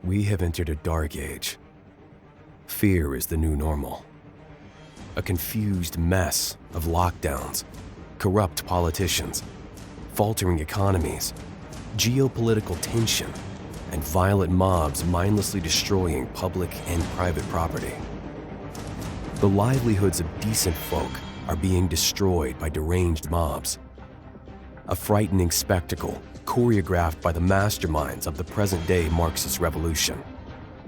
We have entered a dark age. Fear is the new normal. A confused mess of lockdowns, corrupt politicians, faltering economies, geopolitical tension, and violent mobs mindlessly destroying public and private property. The livelihoods of decent folk are being destroyed by deranged mobs. A frightening spectacle choreographed by the masterminds of the present-day Marxist revolution,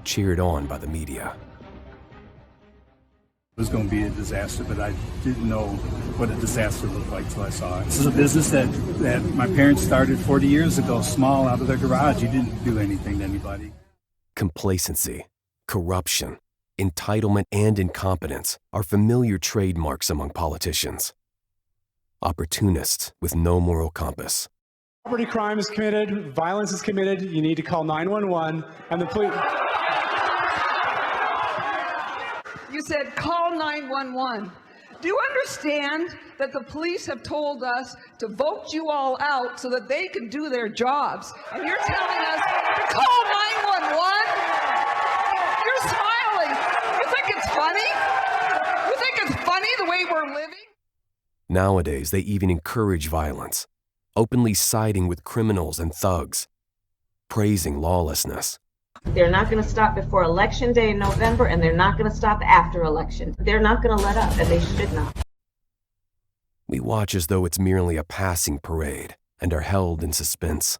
cheered on by the media. It was going to be a disaster, but I didn't know what a disaster looked like till I saw it. This is a business that my parents started 40 years ago, small, out of their garage. You didn't do anything to anybody. Complacency, corruption, entitlement, and incompetence are familiar trademarks among politicians. Opportunists with no moral compass. Property crime is committed, violence is committed, you need to call 911, and the police... You said call 911. Do you understand that the police have told us to vote you all out so that they can do their jobs? And you're telling us to call 911? You're smiling. You think it's funny? You think it's funny the way we're living? Nowadays, they even encourage violence, openly siding with criminals and thugs, praising lawlessness. They're not going to stop before Election Day in November, and they're not going to stop after election. They're not going to let up, and they should not. We watch as though it's merely a passing parade and are held in suspense.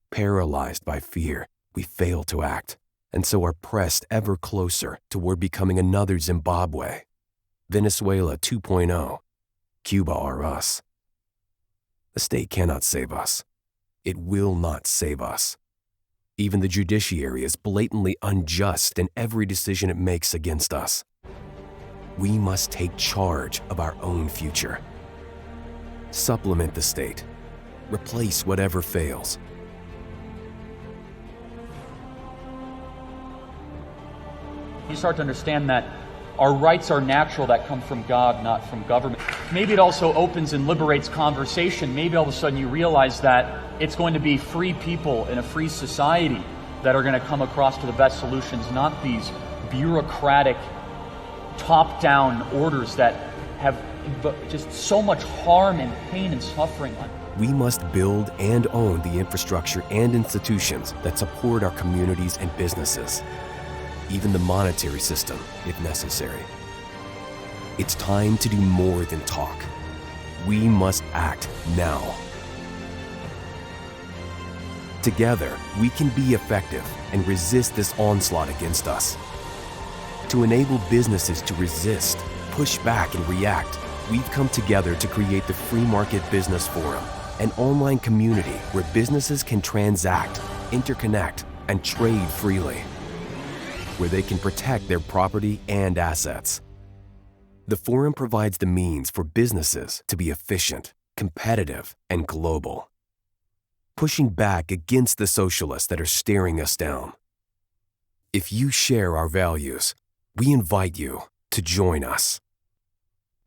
Paralyzed by fear, we fail to act, and so are pressed ever closer toward becoming another Zimbabwe, Venezuela 2.0, Cuba R Us. The state cannot save us. It will not save us. Even the judiciary is blatantly unjust in every decision it makes against us. We must take charge of our own future. Supplement the state. Replace whatever fails. You start to understand that our rights are natural, that come from God, not from government. Maybe it also opens and liberates conversation. Maybe all of a sudden you realize that it's going to be free people in a free society that are going to come across to the best solutions, not these bureaucratic, top-down orders that have just so much harm and pain and suffering on. We must build and own the infrastructure and institutions that support our communities and businesses, even the monetary system, if necessary. It's time to do more than talk. We must act now. Together, we can be effective and resist this onslaught against us. To enable businesses to resist, push back, and react, we've come together to create the Free Market Business Forum, an online community where businesses can transact, interconnect, and trade freely, where they can protect their property and assets. The forum provides the means for businesses to be efficient, competitive, and global, pushing back against the socialists that are staring us down. If you share our values, we invite you to join us.